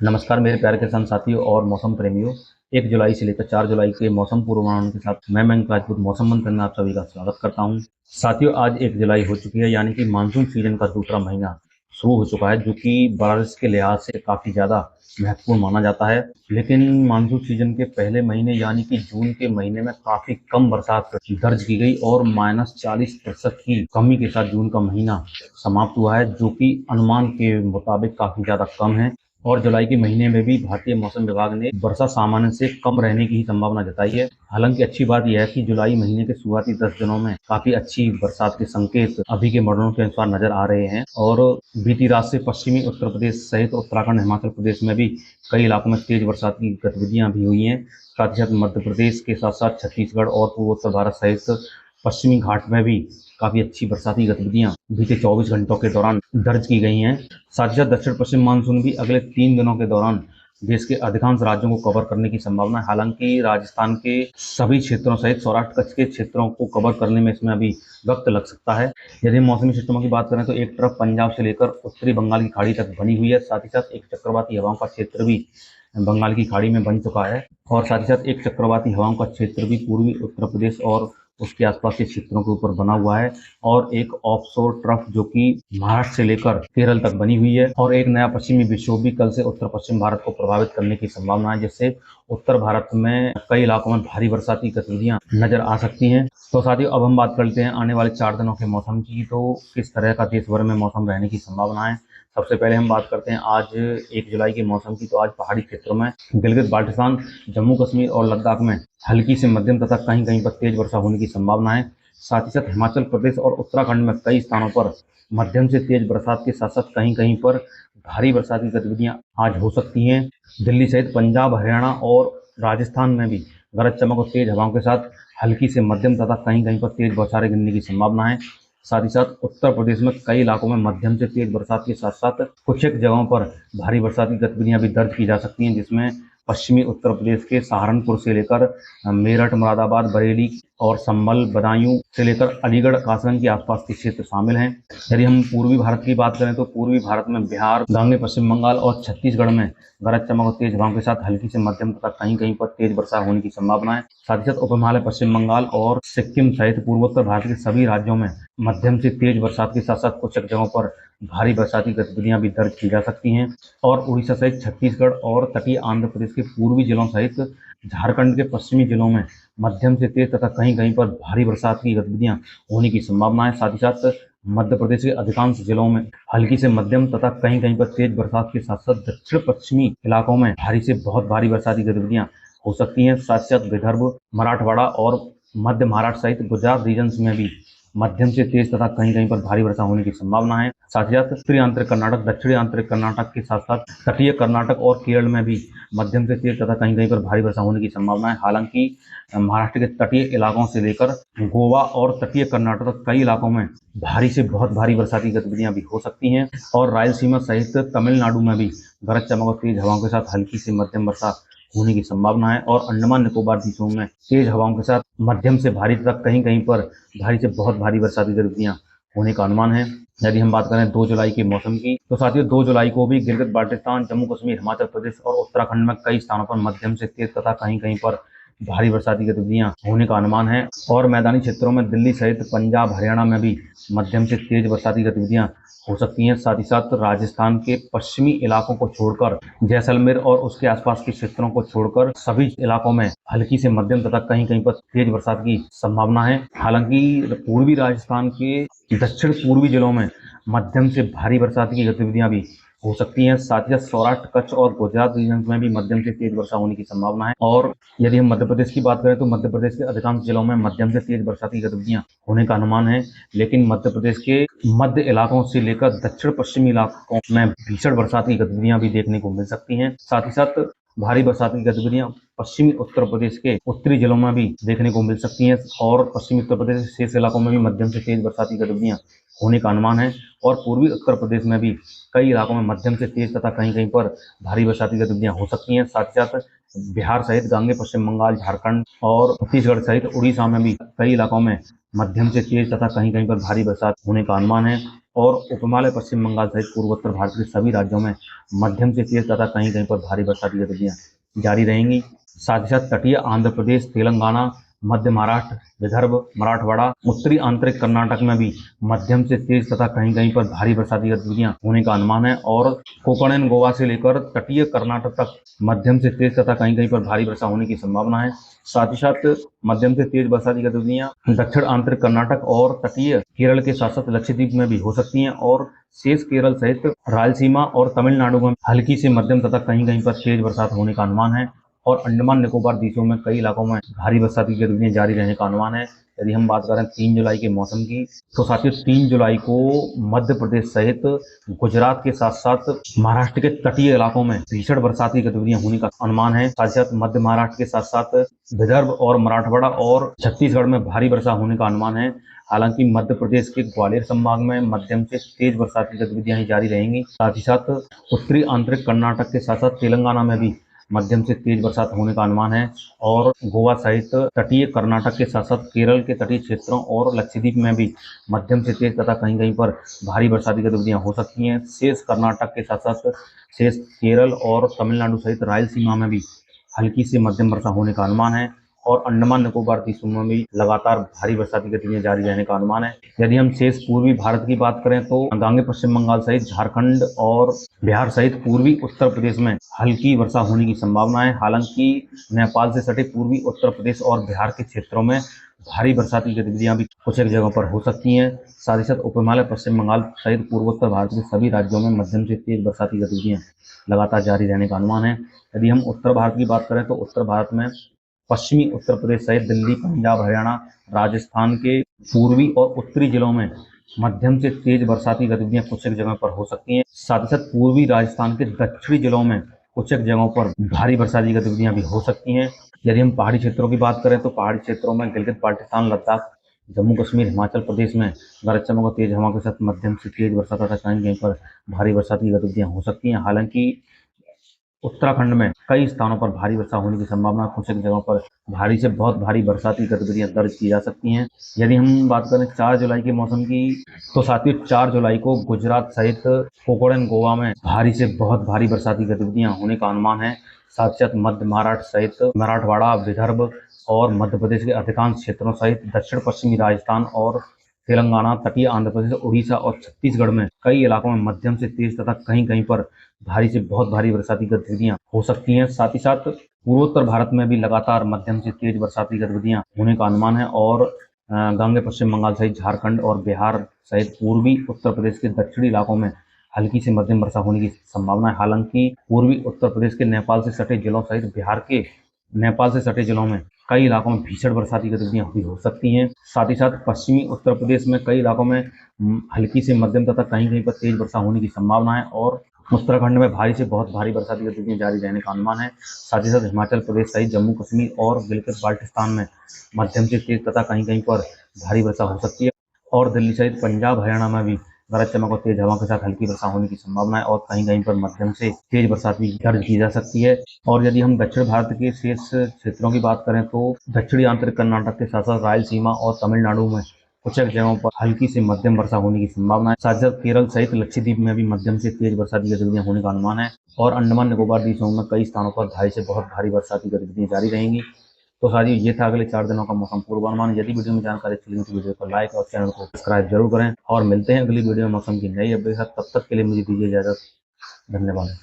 नमस्कार मेरे प्यारे किसान साथियों और मौसम प्रेमियों। 1 जुलाई से लेकर 4 जुलाई के मौसम पूर्वानुमान के साथ मैं मयंक राजपूत मौसम मंत्र में आप सभी का स्वागत करता हूं। साथियों, आज 1 जुलाई हो चुकी है, यानी कि मानसून सीजन का दूसरा महीना शुरू हो चुका है, जो कि बारिश के लिहाज से काफ़ी ज़्यादा महत्वपूर्ण माना जाता है। लेकिन मानसून सीजन के पहले महीने यानी कि जून के महीने में काफ़ी कम बरसात दर्ज की गई और -40% की कमी के साथ जून का महीना समाप्त हुआ है, जो कि अनुमान के मुताबिक काफ़ी ज़्यादा कम है। और जुलाई के महीने में भी भारतीय मौसम विभाग ने वर्षा सामान्य से कम रहने की ही संभावना जताई है। हालांकि अच्छी बात यह है कि जुलाई महीने के शुरुआती 10 दिनों में काफी अच्छी बरसात के संकेत अभी के मॉडलों के अनुसार नजर आ रहे हैं। और बीती रात से पश्चिमी उत्तर प्रदेश सहित उत्तराखंड, हिमाचल प्रदेश में भी कई इलाकों में तेज बरसात की गतिविधियां भी हुई हैं। साथ ही साथ मध्य प्रदेश के साथ साथ छत्तीसगढ़ और पूर्वोत्तर भारत सहित पश्चिमी घाट में भी काफी अच्छी बरसाती गतिविधियां बीते 24 घंटों के दौरान दर्ज की गई हैं। साथ ही साथ दक्षिण पश्चिम मानसून भी अगले 3 दिनों के दौरान देश के अधिकांश राज्यों को कवर करने की संभावना है। हालांकि राजस्थान के सभी क्षेत्रों सहित सौराष्ट्र कच्छ के क्षेत्रों को कवर करने में इसमें अभी वक्त लग सकता है। यदि मौसमी सिस्टमों की बात करें तो एक तरफ पंजाब से लेकर उत्तरी बंगाल की खाड़ी तक बनी हुई है। साथ ही साथ एक चक्रवाती हवाओं का क्षेत्र भी बंगाल की खाड़ी में बन चुका है। और साथ ही साथ एक चक्रवाती हवाओं का क्षेत्र भी पूर्वी उत्तर प्रदेश और उसके आसपास के क्षेत्रों के ऊपर बना हुआ है। और एक ऑफशोर ट्रफ जो कि महाराष्ट्र से लेकर केरल तक बनी हुई है। और एक नया पश्चिमी विक्षोभ भी कल से उत्तर पश्चिम भारत को प्रभावित करने की संभावना है, जिससे उत्तर भारत में कई इलाकों में भारी बरसाती गतिविधियां नजर आ सकती हैं। तो साथियों, अब हम बात करते हैं आने वाले 4 दिनों के मौसम की। तो किस तरह का देश भर में मौसम रहने की संभावना है। सबसे पहले हम बात करते हैं आज 1 जुलाई के मौसम की। तो आज पहाड़ी क्षेत्रों में गिलगित बाल्टिस्तान, जम्मू कश्मीर और लद्दाख में हल्की से मध्यम तथा कहीं कहीं पर तेज वर्षा होने की संभावना है। साथ ही साथ हिमाचल प्रदेश और उत्तराखंड में कई स्थानों पर मध्यम से तेज बरसात के साथ साथ कहीं कहीं पर भारी बरसात की गतिविधियां आज हो सकती हैं। दिल्ली सहित पंजाब, हरियाणा और राजस्थान में भी गरज चमक और तेज हवाओं के साथ हल्की से मध्यम तथा कहीं कहीं पर तेज बौछारें गिरने की संभावना है। साथ ही साथ उत्तर प्रदेश में कई इलाकों में मध्यम से तेज बरसात के साथ साथ कुछ एक जगहों पर भारी बरसात की गतिविधियां भी दर्ज की जा सकती हैं, जिसमें पश्चिमी उत्तर प्रदेश के सहारनपुर से लेकर मेरठ, मुरादाबाद, बरेली और संभल, बदायूं से लेकर अलीगढ़, कासगंज के आसपास के क्षेत्र शामिल हैं। यदि हम पूर्वी भारत की बात करें तो पूर्वी भारत में बिहार, दांगे, पश्चिम बंगाल और छत्तीसगढ़ में गरज चमक और तेज हवाओं के साथ हल्की से मध्यम तथा कहीं कहीं पर तेज वर्षा होने की संभावना है। साथ ही साथ उप हिमालय, पश्चिम बंगाल और सिक्किम सहित पूर्वोत्तर भारत के सभी राज्यों में मध्यम से तेज बरसात के साथ साथ कुछ जगहों पर भारी बरसाती गतिविधियां भी दर्ज की जा सकती हैं। और उड़ीसा सहित छत्तीसगढ़ और तटीय आंध्र प्रदेश के पूर्वी जिलों सहित झारखंड के पश्चिमी जिलों में मध्यम से तेज तथा कहीं कहीं पर भारी बरसात की गतिविधियां होने की संभावना है। साथ ही साथ मध्य प्रदेश के अधिकांश जिलों में हल्की से मध्यम तथा कहीं कहीं पर तेज बरसात के साथ साथ दक्षिण पश्चिमी इलाकों में भारी से बहुत भारी बरसाती गतिविधियां हो सकती हैं। साथ ही साथ विदर्भ, मराठवाड़ा और मध्य महाराष्ट्र सहित गुजरात रीजन्स में भी मध्यम से तेज तथा कहीं कहीं पर भारी वर्षा होने की संभावना है। साथ ही साथ उत्तरी आंतरिक कर्नाटक, दक्षिणी आंतरिक कर्नाटक के साथ साथ तटीय कर्नाटक और केरल में भी मध्यम से तेज तथा कहीं कहीं पर भारी वर्षा होने की संभावना है। हालांकि महाराष्ट्र के तटीय इलाकों से लेकर गोवा और तटीय कर्नाटक तक कई इलाकों में भारी से बहुत भारी बरसाती गतिविधियां भी हो सकती हैं। और रायलसीमा सहित तमिलनाडु में भी गरज चमक और तेज हवाओं के साथ हल्की से मध्यम वर्षा होने की संभावना है। और अंडमान निकोबार द्वीपों में तेज हवाओं के साथ मध्यम से भारी तथा कहीं कहीं पर भारी से बहुत भारी बरसाती गतिविधियां होने का अनुमान है। यदि हम बात करें 2 जुलाई के मौसम की तो साथियों 2 जुलाई को भी गिलगित बाल्टिस्तान, जम्मू कश्मीर, हिमाचल प्रदेश और उत्तराखंड में कई स्थानों पर मध्यम से तेज तथा कहीं कहीं पर भारी बरसाती गतिविधियां होने का अनुमान है। और मैदानी क्षेत्रों में दिल्ली सहित पंजाब, हरियाणा में भी मध्यम से तेज बरसाती गतिविधियां हो सकती हैं। साथ ही साथ राजस्थान के पश्चिमी इलाकों को छोड़कर जैसलमेर और उसके आसपास के क्षेत्रों को छोड़कर सभी इलाकों में हल्की से मध्यम तथा कहीं कहीं पर तेज बरसात की संभावना है। हालांकि पूर्वी राजस्थान के दक्षिण पूर्वी जिलों में मध्यम से भारी बरसात की गतिविधियां भी हो सकती हैं। साथ ही साथ सौराष्ट्र, कच्छ और गुजरात रीजन में भी मध्यम से तेज वर्षा होने की संभावना है। और यदि हम मध्य प्रदेश की बात करें तो मध्य प्रदेश के अधिकांश जिलों में मध्यम से तेज बरसाती गतिविधियां होने का अनुमान है। लेकिन मध्य प्रदेश के मध्य इलाकों से लेकर दक्षिण पश्चिमी इलाकों में भीषण बरसात की गतिविधियां भी देखने को मिल सकती हैं। साथ ही साथ भारी बरसात की गतिविधियां पश्चिमी उत्तर प्रदेश के उत्तरी जिलों में भी देखने को मिल सकती हैं। और पश्चिमी उत्तर प्रदेश के शेष इलाकों में भी मध्यम से तेज बरसात की गतिविधियां होने का अनुमान है। और पूर्वी उत्तर प्रदेश में भी कई इलाकों में मध्यम से तेज तथा कहीं कहीं पर भारी बरसाती गतिविधियां हो सकती हैं। साथ ही साथ बिहार सहित गांगे पश्चिम बंगाल, झारखंड और छत्तीसगढ़ सहित उड़ीसा में भी कई इलाकों में मध्यम से तेज तथा कहीं कहीं पर भारी बरसात होने का अनुमान है। और उपहिमालय पश्चिम बंगाल सहित पूर्वोत्तर भारत के सभी राज्यों में मध्यम से तेज तथा कहीं कहीं पर भारी बरसाती गतिविधियां जारी रहेंगी। साथ ही साथ तटीय आंध्र प्रदेश, तेलंगाना, मध्य महाराष्ट्र, विदर्भ, मराठवाड़ा, उत्तरी आंतरिक कर्नाटक में भी मध्यम से तेज तथा कहीं कहीं पर भारी बरसाती गतिविधियां होने का अनुमान है। और कोंकण एंड गोवा से लेकर तटीय कर्नाटक तक मध्यम से तेज तथा कहीं कहीं पर भारी वर्षा होने की संभावना है। साथ ही साथ मध्यम से तेज बरसाती गतिविधियां दक्षिण आंतरिक कर्नाटक और तटीय केरल के साथ साथ लक्षद्वीप में भी हो सकती हैं। और शेष केरल सहित रायलसीमा और तमिलनाडु में हल्की से मध्यम तथा कहीं कहीं पर तेज बरसात होने का अनुमान है। और अंडमान निकोबार द्वीपों में कई इलाकों में भारी बरसाती गतिविधियां जारी रहने का अनुमान है। यदि हम बात करें 3 जुलाई के मौसम की, तो साथियों 3 जुलाई को मध्य प्रदेश सहित गुजरात के साथ साथ महाराष्ट्र के तटीय इलाकों में भीषण बरसाती गतिविधियां होने का अनुमान है। साथ ही साथ मध्य महाराष्ट्र के साथ साथ विदर्भ और मराठवाड़ा और छत्तीसगढ़ में भारी वर्षा होने का अनुमान है। हालांकि मध्य प्रदेश के ग्वालियर संभाग में मध्यम से तेज बरसाती गतिविधियां ही जारी रहेंगी। साथ ही साथ उत्तरी आंतरिक कर्नाटक के साथ साथ तेलंगाना में भी मध्यम से तेज बरसात होने का अनुमान है। और गोवा सहित तटीय कर्नाटक के साथ साथ केरल के तटीय क्षेत्रों और लक्षद्वीप में भी मध्यम से तेज तथा कहीं कहीं पर भारी बरसाती गतिविधियां हो सकती हैं। शेष कर्नाटक के साथ साथ शेष केरल और तमिलनाडु सहित रायलसीमा में भी हल्की से मध्यम वर्षा होने का अनुमान है। और अंडमान निकोबार द्वीपों में भी लगातार भारी बरसाती गतिविधियां जारी रहने का अनुमान है। यदि हम शेष पूर्वी भारत की बात करें तो गांगे पश्चिम बंगाल सहित झारखंड और बिहार सहित पूर्वी उत्तर प्रदेश में हल्की वर्षा होने की संभावना है। हालांकि नेपाल से सटे पूर्वी उत्तर प्रदेश और बिहार के क्षेत्रों में भारी बरसाती गतिविधियां भी कुछ एक जगहों पर हो सकती हैं। साथ ही साथ उपहिमालय पश्चिम बंगाल सहित पूर्वोत्तर भारत के सभी राज्यों में मध्यम से तेज बरसाती गतिविधियां लगातार जारी रहने का अनुमान है। यदि हम उत्तर भारत की बात करें तो उत्तर भारत में पश्चिमी उत्तर प्रदेश सहित दिल्ली, पंजाब, हरियाणा, राजस्थान के पूर्वी और उत्तरी जिलों में मध्यम से तेज बरसाती गतिविधियां कुछ एक जगह पर हो सकती हैं। साथ ही साथ पूर्वी राजस्थान के दक्षिणी जिलों में कुछ एक जगहों पर भारी बरसाती गतिविधियां भी हो सकती हैं। यदि हम पहाड़ी क्षेत्रों की बात करें तो पहाड़ी क्षेत्रों में गिलगित बाल्टिस्तान, लद्दाख, जम्मू कश्मीर, हिमाचल प्रदेश में गरज चमक और तेज हवा के साथ मध्यम से तेज बरसात तथा कहीं पर भारी बरसाती गतिविधियां हो सकती हैं। हालांकि उत्तराखंड में कई स्थानों पर भारी वर्षा होने की संभावना, कुछ एक जगहों पर भारी से बहुत भारी बरसाती गतिविधियां दर्ज की जा सकती हैं। यदि हम बात करें 4 जुलाई के मौसम की, तो साथियों 4 जुलाई को गुजरात सहित कोंकण एंड गोवा में भारी से बहुत भारी बरसाती गतिविधियां होने का अनुमान है। साथ ही साथ मध्य महाराष्ट्र सहित मराठवाड़ा, विदर्भ और मध्य प्रदेश के अधिकांश क्षेत्रों सहित दक्षिण पश्चिमी राजस्थान और तेलंगाना, तटीय आंध्र प्रदेश, उड़ीसा और छत्तीसगढ़ में कई इलाकों में मध्यम से तेज तथा कहीं कहीं पर भारी से बहुत भारी बरसाती गतिविधियां हो सकती हैं। साथ ही साथ पूर्वोत्तर भारत में भी लगातार मध्यम से तेज बरसाती गतिविधियां होने का अनुमान है। और गांगे पश्चिम बंगाल सहित झारखंड और बिहार सहित पूर्वी उत्तर प्रदेश के दक्षिणी इलाकों में हल्की से मध्यम वर्षा होने की संभावना है। हालांकि पूर्वी उत्तर प्रदेश के नेपाल से सटे जिलों सहित बिहार के नेपाल से सटे जिलों में कई इलाकों में भीषण बरसाती गतिविधियां भी हो सकती हैं। साथ ही साथ पश्चिमी उत्तर प्रदेश में कई इलाकों में हल्की से मध्यम तथा कहीं कहीं पर तेज वर्षा होने की संभावना है। और उत्तराखंड में भारी से बहुत भारी बरसाती गतिविधियां जारी रहने का अनुमान है। साथ ही साथ हिमाचल प्रदेश सहित जम्मू कश्मीर और गिलगित बाल्टिस्तान में मध्यम से तेज तथा कहीं कहीं पर भारी वर्षा हो सकती है। और दिल्ली सहित पंजाब, हरियाणा में भी गरज चमक और तेज हवा के साथ हल्की वर्षा होने की संभावना है। और कहीं कहीं पर मध्यम से तेज बरसात भी दर्ज की जा सकती है। और यदि हम दक्षिण भारत के शेष क्षेत्रों की बात करें तो दक्षिणी आंतरिक कर्नाटक के साथ साथ रायलसीमा और तमिलनाडु में कुछ एक जगहों पर हल्की से मध्यम वर्षा होने की संभावना है। साथ ही साथ केरल सहित लक्षद्वीप में भी मध्यम से तेज बरसाती गतिविधियां होने का अनुमान है। और अंडमान निकोबार द्वीपों में कई स्थानों पर भारी से बहुत भारी बरसाती गतिविधियां जारी रहेंगी। तो साथियों ये था अगले 4 दिनों का मौसम पूर्वानुमान। यदि वीडियो में जानकारी अच्छी लगी तो वीडियो को लाइक और चैनल को सब्सक्राइब जरूर करें। और मिलते हैं अगली वीडियो में मौसम की नई अपडेट के साथ। तब तक के लिए मुझे दीजिए इजाजत। धन्यवाद।